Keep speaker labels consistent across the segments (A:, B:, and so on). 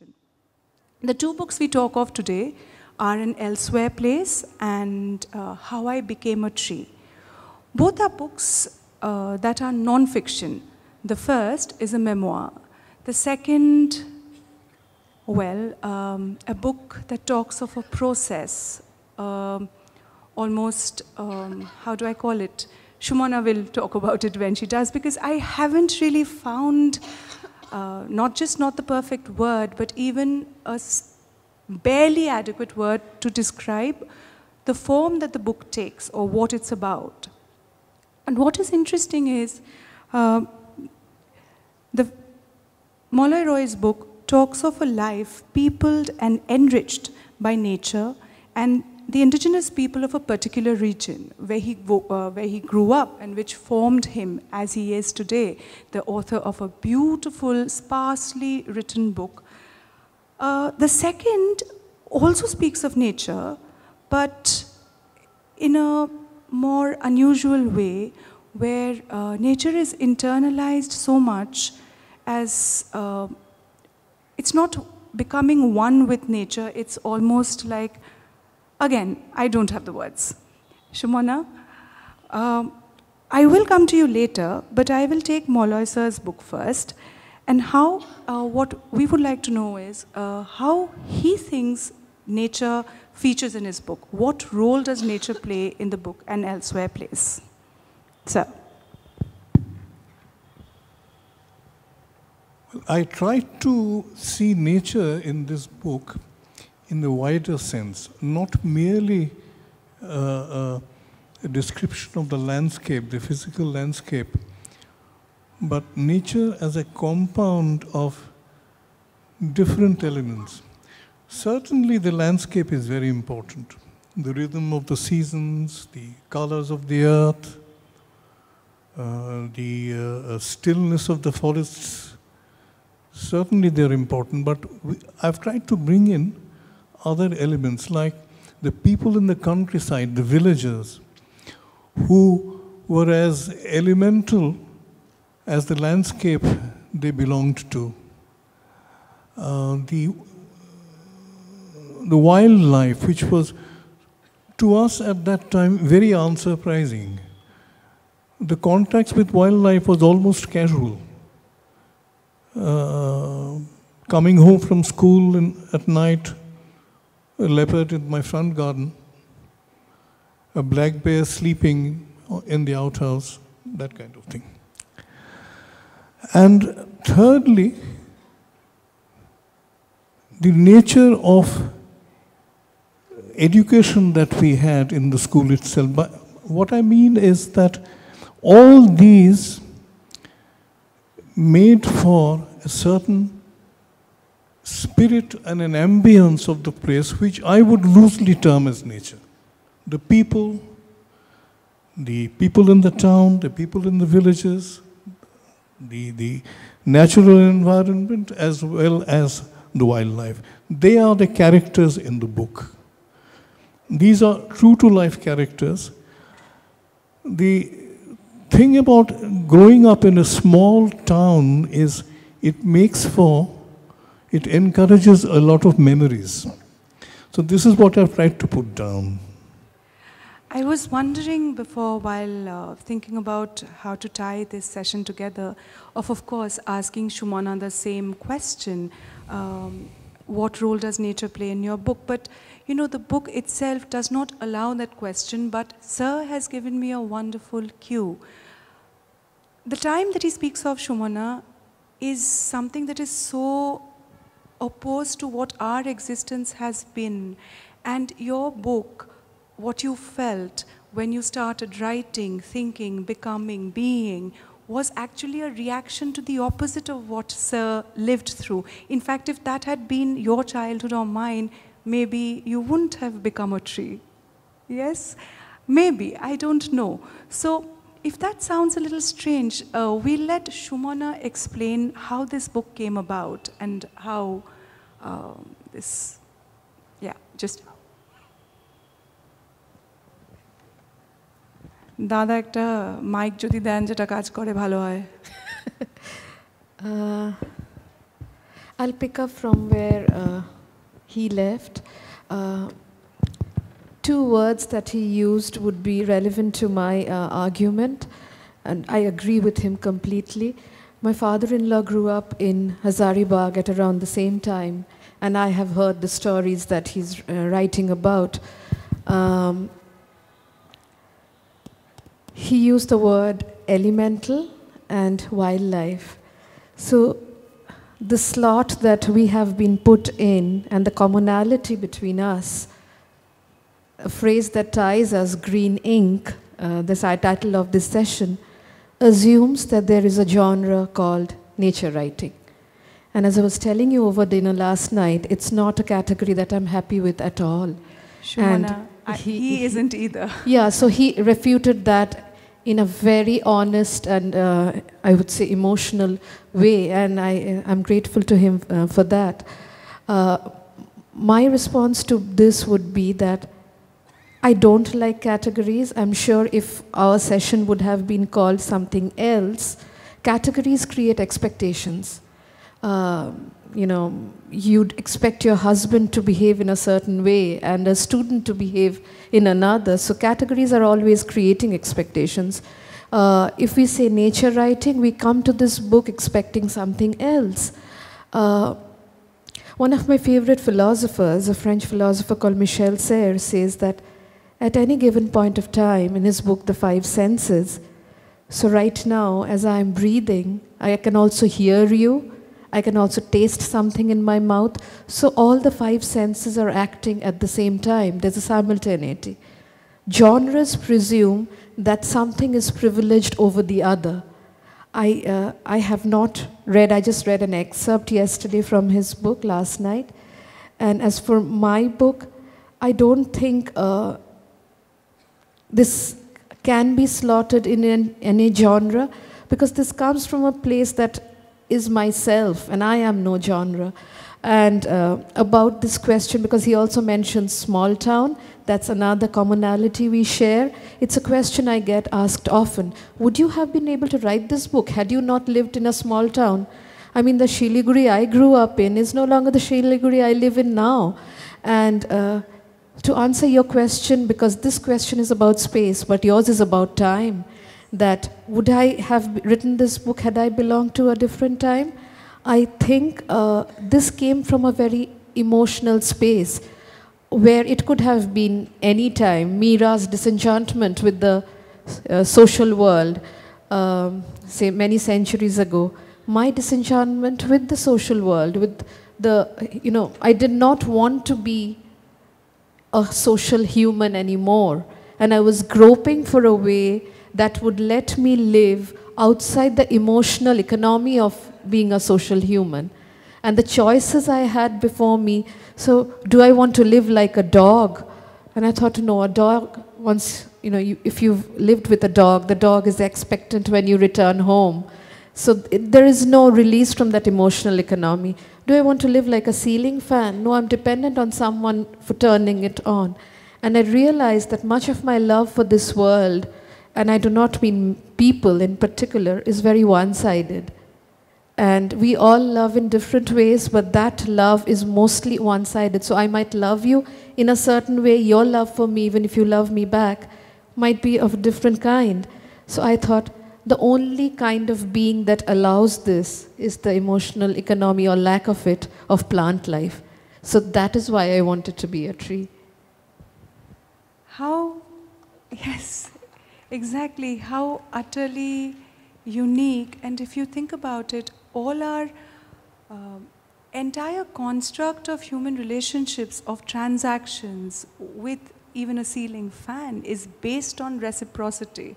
A: non-fiction. The two books we talk of today are An Elsewhere Place and How I Became a Tree. Both are books that are non-fiction. The first is a memoir. The second, well, a book that talks of a process, almost, how do I call it? Sumana will talk about it when she does, because I haven't really found not the perfect word, but even a barely adequate word to describe the form that the book takes or what it's about. And what is interesting is the Malay Roy's book talks of a life peopled and enriched by nature and the indigenous people of a particular region where he grew up and which formed him as he is today, the author of a beautiful, sparsely written book. The second also speaks of nature, but in a more unusual way, where nature is internalized so much as it's not becoming one with nature, it's almost like, again, I don't have the words. Sumana, I will come to you later, but I will take Malay sir's book first. And how, what we would like to know is how he thinks nature features in his book. What role does nature play in the book An Elsewhere Place? Sir.
B: I try to see nature in this book in the wider sense, not merely a description of the landscape, the physical landscape, but nature as a compound of different elements. Certainly the landscape is very important. The rhythm of the seasons, the colors of the earth, the stillness of the forests, certainly they're important, but I've tried to bring in other elements like the people in the countryside, the villagers, who were as elemental as the landscape they belonged to. The wildlife, which was to us at that time very unsurprising. The contact with wildlife was almost casual. Coming home from school at night, a leopard in my front garden, a black bear sleeping in the outhouse, that kind of thing. And thirdly, the nature of education that we had in the school itself. But what I mean is that all these made for a certain spirit and an ambience of the place, which I would loosely term as nature. The people in the town, the people in the villages, the natural environment, as well as the wildlife. They are the characters in the book. These are true-to-life characters. The thing about growing up in a small town is it encourages a lot of memories. So this is what I've tried to put down.
A: I was wondering before, while thinking about how to tie this session together, of course, asking Sumana the same question, what role does nature play in your book? But, you know, the book itself does not allow that question, but Sir has given me a wonderful cue. The time that he speaks of, Sumana, is something that is so opposed to what our existence has been. And your book, what you felt when you started writing, thinking, becoming, being, was actually a reaction to the opposite of what Sir lived through. In fact, if that had been your childhood or mine, maybe you wouldn't have become a tree. Yes? Maybe, I don't know. So, if that sounds a little strange, we'll let Sumana explain how this book came about and how just... দাদা একটা mic যদি দেন যেটা কাজ করে ভালো হয়।
C: I'll pick up from where he left. Two words that he used would be relevant to my argument, and I agree with him completely. My father-in-law grew up in Hazaribagh at around the same time, and I have heard the stories that he's writing about. He used the word elemental and wildlife. So the slot that we have been put in and the commonality between us, a phrase that ties us, green ink, the title of this session, assumes that there is a genre called nature writing. And as I was telling you over dinner last night, it's not a category that I'm happy with at all.
A: Sumana, he isn't either.
C: Yeah, so he refuted that in a very honest and I would say emotional way, and I'm grateful to him for that. My response to this would be that I don't like categories. I'm sure if our session would have been called something else, categories create expectations. You know, you'd expect your husband to behave in a certain way and a student to behave in another. So categories are always creating expectations. If we say nature writing, we come to this book expecting something else. One of my favorite philosophers, a French philosopher called Michel Serres, says that at any given point of time, in his book, The Five Senses, so right now, as I'm breathing, I can also hear you, I can also taste something in my mouth. So all the five senses are acting at the same time. There's a simultaneity. Genres presume that something is privileged over the other. I have not read, I just read an excerpt yesterday from his book last night. And as for my book, I don't think this can be slotted in any genre, because this comes from a place that is myself, and I am no genre. And about this question, because he also mentions small town, that's another commonality we share. It's a question I get asked often. Would you have been able to write this book had you not lived in a small town? I mean, the Shiliguri I grew up in is no longer the Shiliguri I live in now. And to answer your question, because this question is about space, but yours is about time, that would I have written this book had I belonged to a different time? I think this came from a very emotional space where it could have been any time. Mira's disenchantment with the social world, say many centuries ago. My disenchantment with the social world, with the, I did not want to be a social human anymore. And I was groping for a way that would let me live outside the emotional economy of being a social human. And the choices I had before me, so do I want to live like a dog? And I thought, no, a dog, once, if you've lived with a dog, the dog is expectant when you return home. So there is no release from that emotional economy. Do I want to live like a ceiling fan? No, I'm dependent on someone for turning it on. And I realized that much of my love for this world, and I do not mean people in particular, is very one-sided. And we all love in different ways, but that love is mostly one-sided. So I might love you in a certain way. Your love for me, even if you love me back, might be of a different kind. So I thought the only kind of being that allows this is the emotional economy, or lack of it, of plant life. So that is why I wanted to be a tree.
A: Yes, exactly, how utterly unique. And if you think about it, all our entire construct of human relationships, of transactions with even a ceiling fan, is based on reciprocity,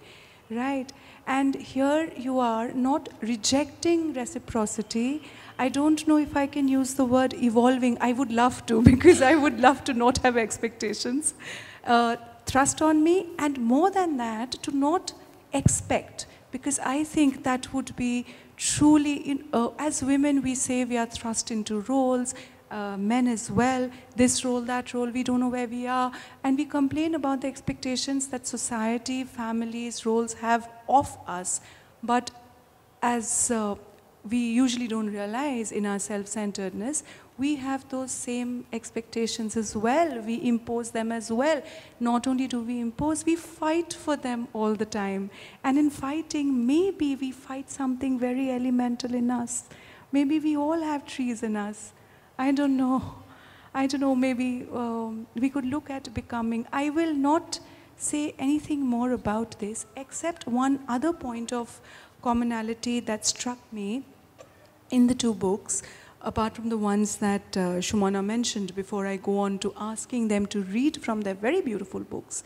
A: right? And here you are not rejecting reciprocity. I don't know if I can use the word evolving. I would love to, because I would love to not have expectations thrust on me, and more than that, to not expect, because I think that would be truly, as women we say we are thrust into roles, men as well, this role, that role, we don't know where we are, and we complain about the expectations that society, families, roles have of us. But as we usually don't realize in our self-centeredness, we have those same expectations as well. We impose them as well. Not only do we impose, we fight for them all the time. And in fighting, maybe we fight something very elemental in us. Maybe we all have trees in us. I don't know. I don't know, maybe we could look at becoming. I will not say anything more about this, except one other point of commonality that struck me in the two books, apart from the ones that Sumana mentioned before I go on to asking them to read from their very beautiful books.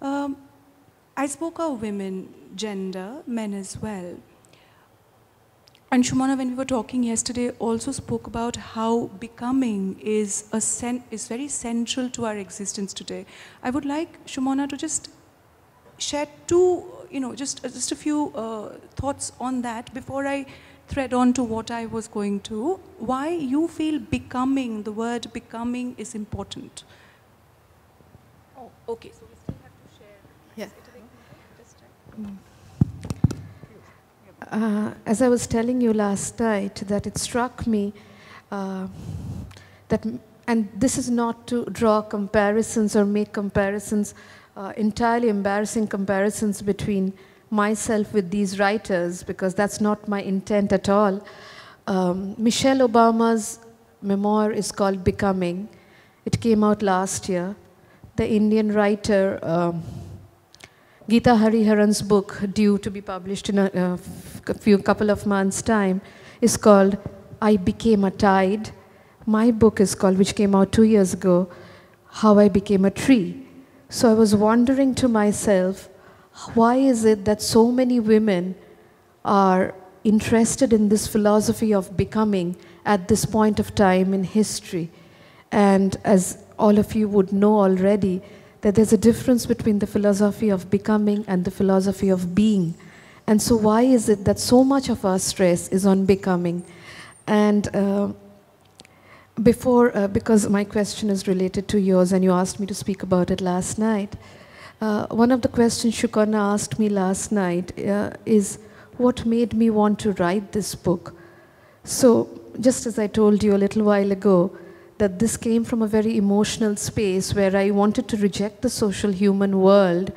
A: I spoke of women, gender, men as well. And Sumana, when we were talking yesterday, also spoke about how becoming is very central to our existence today. I would like Sumana to just share just a few thoughts on that before I thread on to what I was going to. Why you feel becoming, the word becoming is important. Oh, okay. So we still have to share.
C: Yeah. As I was telling you last night, that it struck me that, and this is not to draw comparisons or make comparisons, entirely embarrassing comparisons between myself with these writers, because that's not my intent at all. Michelle Obama's memoir is called Becoming. It came out last year. The Indian writer, Geeta Hariharan's book, due to be published in a couple of months' time, is called I Became a Tide. My book is called, which came out 2 years ago, How I Became a Tree. So I was wondering to myself, why is it that so many women are interested in this philosophy of becoming at this point of time in history? And as all of you would know already, that there's a difference between the philosophy of becoming and the philosophy of being. And so why is it that so much of our stress is on becoming? And because my question is related to yours and you asked me to speak about it last night, one of the questions Sukanya asked me last night is what made me want to write this book? So just as I told you a little while ago, that this came from a very emotional space where I wanted to reject the social human world.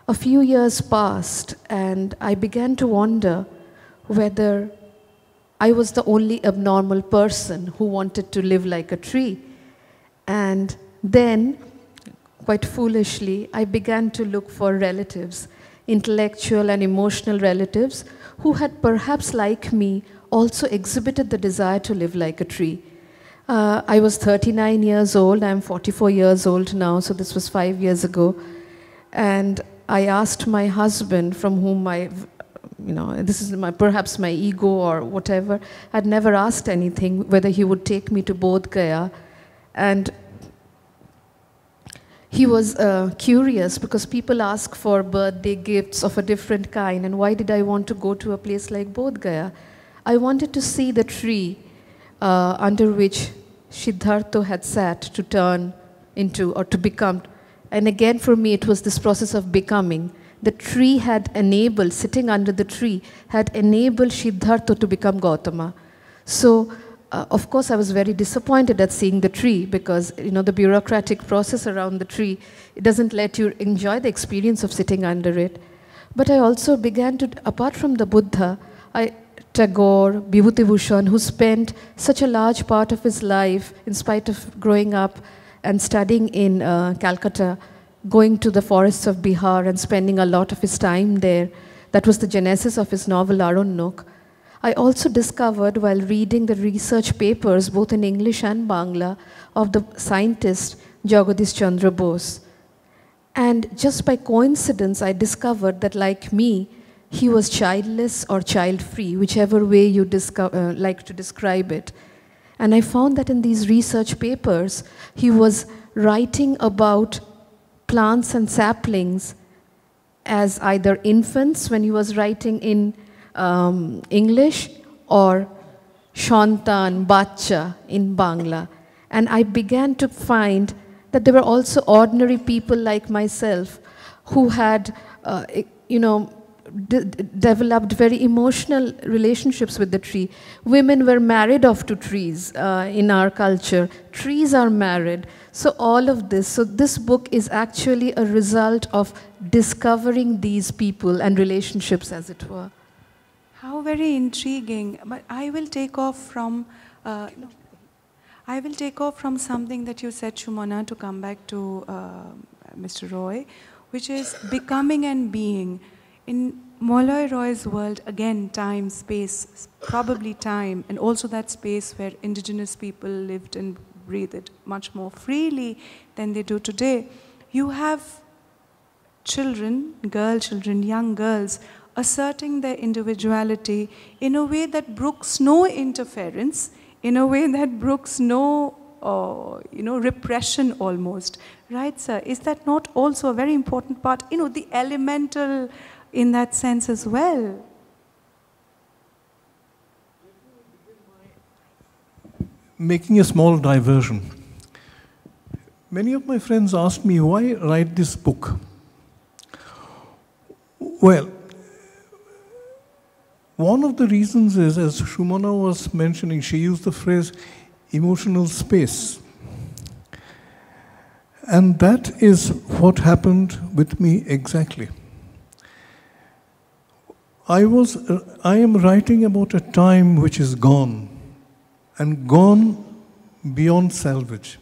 C: A few years passed and I began to wonder whether I was the only abnormal person who wanted to live like a tree. And then, quite foolishly, I began to look for relatives, intellectual and emotional relatives, who had perhaps, like me, also exhibited the desire to live like a tree. I was 39 years old, I'm 44 years old now, so this was 5 years ago. And I asked my husband, from whom this is perhaps my ego or whatever, I'd never asked anything, whether he would take me to Bodh Gaya. And he was curious because people ask for birthday gifts of a different kind, and why did I want to go to a place like Bodh Gaya? I wanted to see the tree under which Siddhartha had sat to turn into or to become. And again, for me, it was this process of becoming. The tree had enabled, sitting under the tree, had enabled Siddhartha to become Gautama. So, of course, I was very disappointed at seeing the tree because, the bureaucratic process around the tree, it doesn't let you enjoy the experience of sitting under it. But I also began to, apart from the Buddha, Tagore, Vibhutibhushan, who spent such a large part of his life, in spite of growing up and studying in Calcutta, going to the forests of Bihar and spending a lot of his time there. That was the genesis of his novel Aranyak. I also discovered while reading the research papers, both in English and Bangla, of the scientist Jagadish Chandra Bose. And just by coincidence, I discovered that, like me, he was childless or child-free, whichever way you like to describe it. And I found that in these research papers, he was writing about plants and saplings as either infants when he was writing in English, or Shantan, Bacha in Bangla. And I began to find that there were also ordinary people like myself who had, developed very emotional relationships with the tree. Women were married off to trees in our culture. Trees are married. So all of this, so this book is actually a result of discovering these people and relationships, as it were.
A: How very intriguing. But I will take off from something that you said, Sumana, to come back to Mr. Roy, which is becoming and being. In Malay Roy's world, again, time, space, probably time, and also that space where indigenous people lived and breathed much more freely than they do today. You have children, young girls, asserting their individuality in a way that brooks no interference, in a way that brooks no repression almost. Right, sir? Is that not also a very important part? The elemental in that sense as well.
B: Making a small diversion. Many of my friends asked me, why write this book? Well, one of the reasons is, as Sumana was mentioning, she used the phrase emotional space. And that is what happened with me exactly. I am writing about a time which is gone, and gone beyond salvage.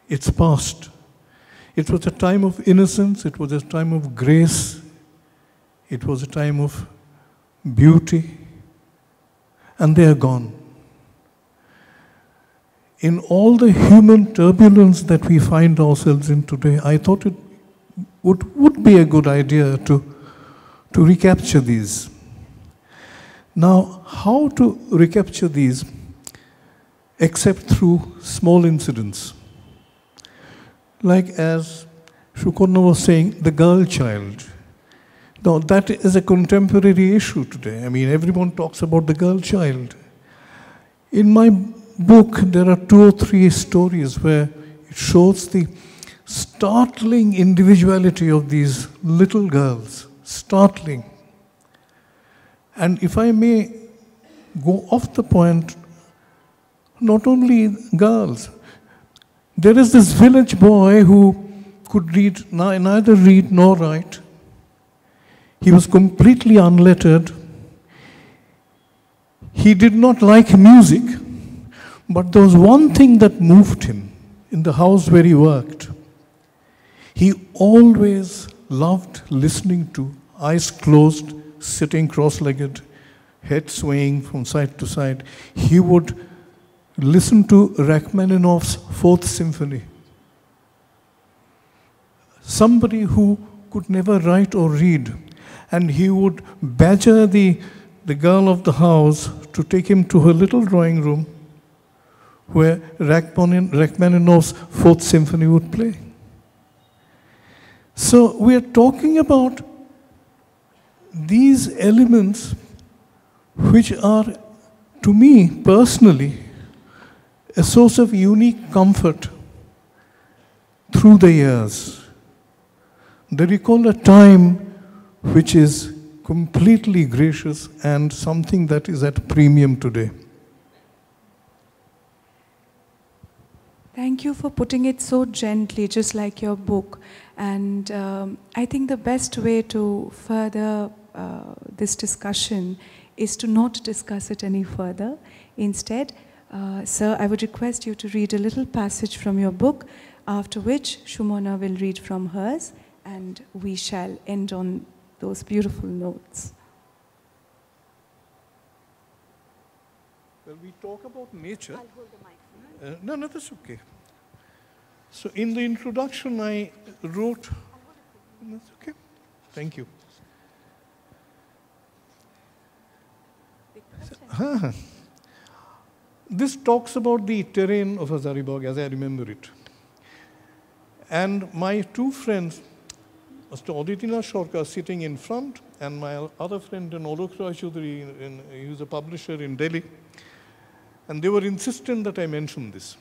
B: It's past. It was a time of innocence, it was a time of grace, it was a time of beauty, and they are gone. In all the human turbulence that we find ourselves in today, I thought it would be a good idea to recapture these. Now, how to recapture these except through small incidents? Like as Sukanya was saying, the girl child. Now, that is a contemporary issue today. I mean, everyone talks about the girl child. In my book, there are 2 or 3 stories where it shows the startling individuality of these little girls. Startling. And if I may go off the point, not only girls, there is this village boy who could neither read nor write. He was completely unlettered. He did not like music, but there was one thing that moved him in the house where he worked. He always loved listening to, eyes closed, sitting cross-legged, head swaying from side to side. He would listen to Rachmaninoff's 4th Symphony. Somebody who could never write or read, and he would badger the girl of the house to take him to her little drawing room where Rachmaninoff's 4th Symphony would play. So we are talking about these elements which are, to me personally, a source of unique comfort through the years. They recall a time which is completely gracious and something that is at premium today.
A: Thank you for putting it so gently, just like your book. And I think the best way to further this discussion is to not discuss it any further. Instead, sir, I would request you to read a little passage from your book, after which Sumana will read from hers, and we shall end on those beautiful notes.
B: Well, we talk about nature. I'll hold the mic. No, that's okay. So in the introduction, I wrote, that's okay. Thank you. This talks about the terrain of Hazaribagh as I remember it. And my 2 friends, Mr. Aditina Shorka sitting in front, and my other friend, Olok Roy Chaudhary, he was a publisher in Delhi. And they were insistent that I mention this.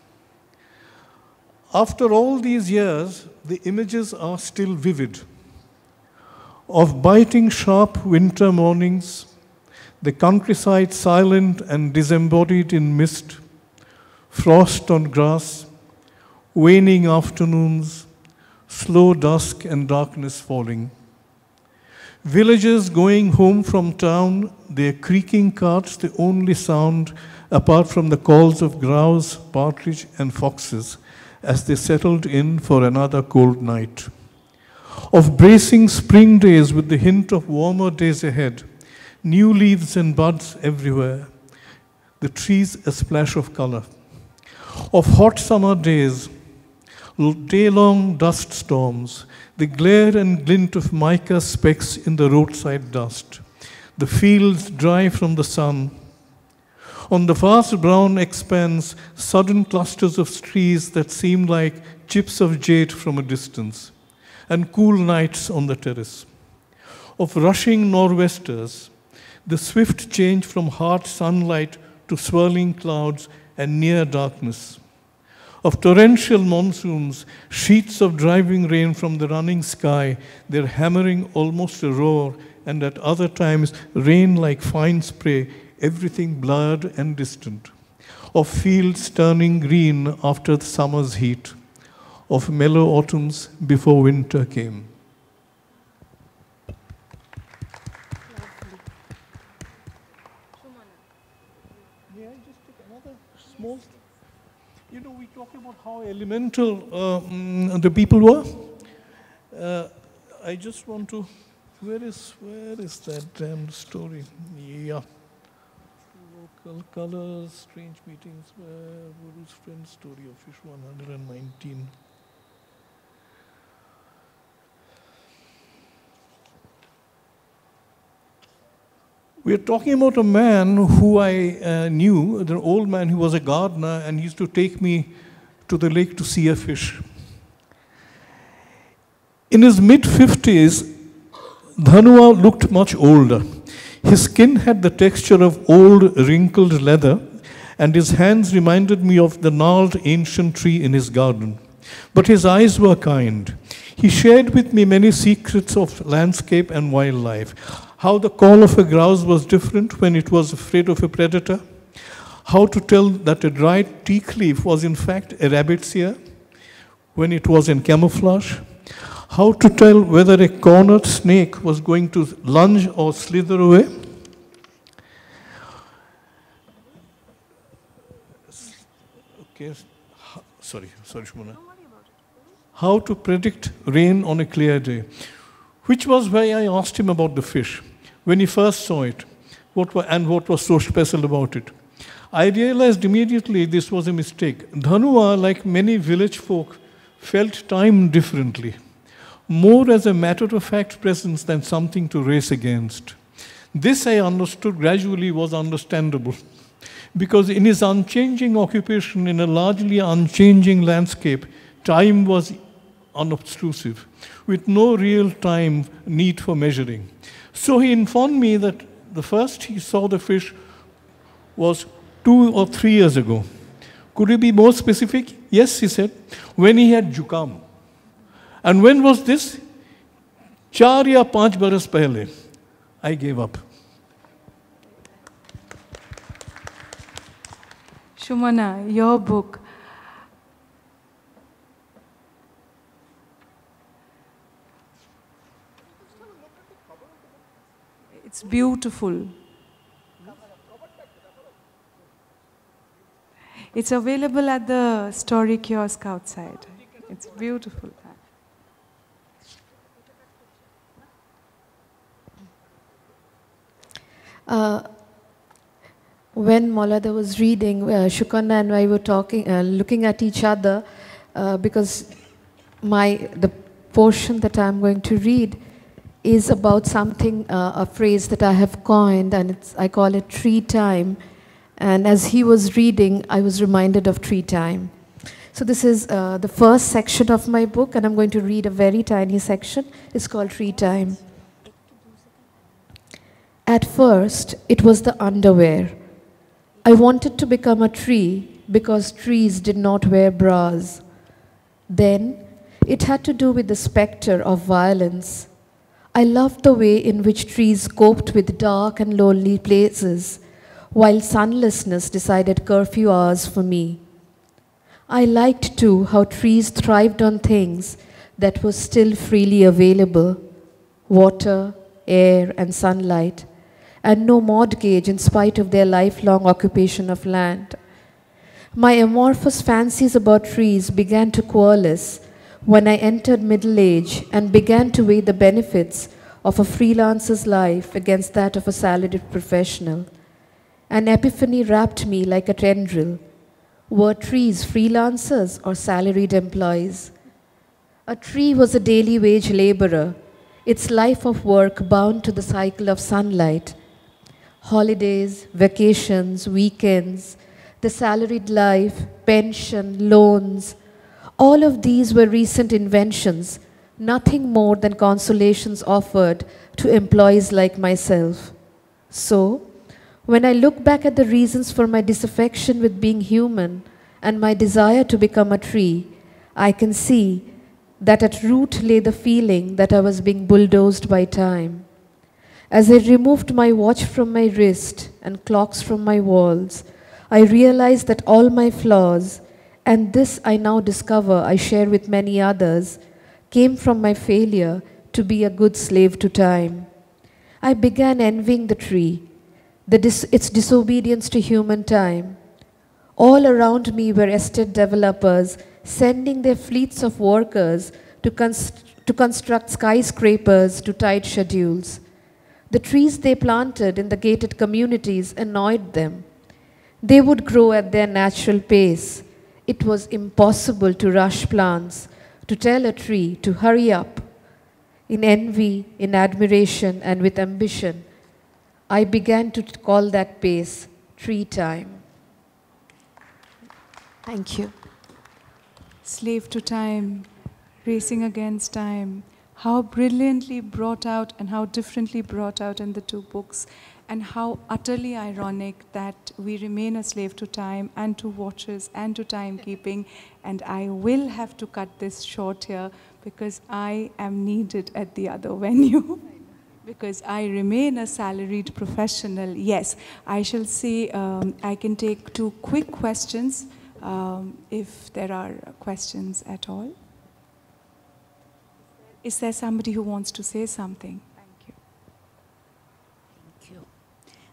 B: After all these years, the images are still vivid. of biting sharp winter mornings, the countryside silent and disembodied in mist, frost on grass, waning afternoons, slow dusk and darkness falling. Villagers going home from town, their creaking carts the only sound apart from the calls of grouse, partridge and foxes as they settled in for another cold night. Of bracing spring days with the hint of warmer days ahead, new leaves and buds everywhere, the trees a splash of color. Of hot summer days, day-long dust storms, the glare and glint of mica specks in the roadside dust, the fields dry from the sun. On the vast brown expanse, sudden clusters of trees that seem like chips of jade from a distance, and cool nights on the terrace. Of rushing nor'westers, the swift change from hard sunlight to swirling clouds and near darkness. Of torrential monsoons, sheets of driving rain from the running sky, their hammering almost a roar, and at other times rain like fine spray, everything blurred and distant. Of fields turning green after the summer's heat. Of mellow autumns before winter came. May I just take another small? You know, we talk about how elemental the people were. I just want to. Where is that damn story? Yeah. Local colors, strange meetings, Guru's friend story of fish 119. We are talking about a man who I knew, the old man who was a gardener, and he used to take me to the lake to see a fish. In his mid-50s, Dhanua looked much older. His skin had the texture of old, wrinkled leather, and his hands reminded me of the gnarled ancient tree in his garden. But his eyes were kind. He shared with me many secrets of landscape and wildlife. How the call of a grouse was different when it was afraid of a predator. How to tell that a dried teak leaf was in fact a rabbit's ear when it was in camouflage. How to tell whether a cornered snake was going to lunge or slither away. Okay, sorry, Sumana. How to predict rain on a clear day, which was why I asked him about the fish. When he first saw it, what was so special about it. I realized immediately this was a mistake. Dhanua, like many village folk, felt time differently, more as a matter-of-fact presence than something to race against. This I understood gradually was understandable, because in his unchanging occupation in a largely unchanging landscape, time was unobtrusive, with no real time need for measuring. So he informed me that the first he saw the fish was 2 or 3 years ago. Could you be more specific? Yes, he said, when he had jukam. And when was this? 4 ya 5 baras pehle. I gave up.
A: Sumana, your book. It's beautiful. It's available at the story kiosk outside. It's beautiful.
C: When Maulada was reading, Sukanya and I were talking, looking at each other, because the portion that I'm going to read is about something, a phrase that I have coined, and I call it tree time. And as he was reading, I was reminded of tree time. So this is the first section of my book, and I'm going to read a very tiny section. It's called Tree Time. At first, it was the underwear. I wanted to become a tree because trees did not wear bras. Then, it had to do with the specter of violence. I loved the way in which trees coped with dark and lonely places, while sunlessness decided curfew hours for me. I liked too how trees thrived on things that were still freely available: water, air, and sunlight, and no mortgage in spite of their lifelong occupation of land. My amorphous fancies about trees began to coalesce when I entered middle age and began to weigh the benefits of a freelancer's life against that of a salaried professional. An epiphany wrapped me like a tendril. Were trees freelancers or salaried employees? A tree was a daily wage laborer, its life of work bound to the cycle of sunlight. Holidays, vacations, weekends, the salaried life, pension, loans, all of these were recent inventions, nothing more than consolations offered to employees like myself. So, when I look back at the reasons for my disaffection with being human and my desire to become a tree, I can see that at root lay the feeling that I was being bulldozed by time. As I removed my watch from my wrist and clocks from my walls, I realized that all my flaws, and this I now discover I share with many others, came from my failure to be a good slave to time. I began envying the tree, its disobedience to human time. All around me were estate developers sending their fleets of workers to construct skyscrapers to tight schedules. The trees they planted in the gated communities annoyed them. They would grow at their natural pace. It was impossible to rush plants, to tell a tree to hurry up. In envy, in admiration, and with ambition, I began to call that pace tree time. Thank you.
A: Slave to time, racing against time. How brilliantly brought out and how differently brought out in the two books, and how utterly ironic that we remain a slave to time and to watches and to timekeeping. And I will have to cut this short here because I am needed at the other venue. Because I remain a salaried professional. Yes, I shall say I can take two quick questions if there are questions at all. Is there somebody who wants to say something? Thank you.
D: Thank you.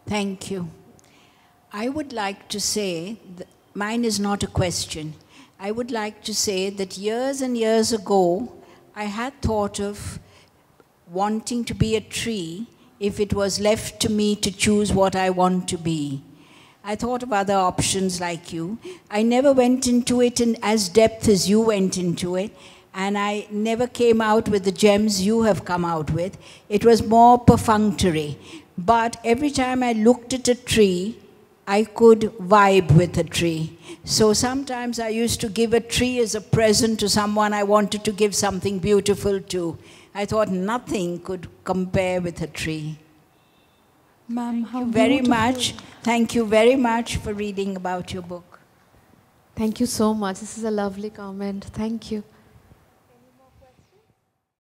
D: Thank you. I would like to say, mine is not a question. I would like to say that years and years ago, I had thought of wanting to be a tree if it was left to me to choose what I want to be. I thought of other options like you. I never went into it in as depth as you went into it, and I never came out with the gems you have come out with. It was more perfunctory. But every time I looked at a tree, I could vibe with a tree. So sometimes I used to give a tree as a present to someone I wanted to give something beautiful to. I thought nothing could compare with a tree.
A: Ma'am, how
D: Very much. Thank you very much for reading about your book.
C: Thank you so much. This is a lovely comment. Thank you.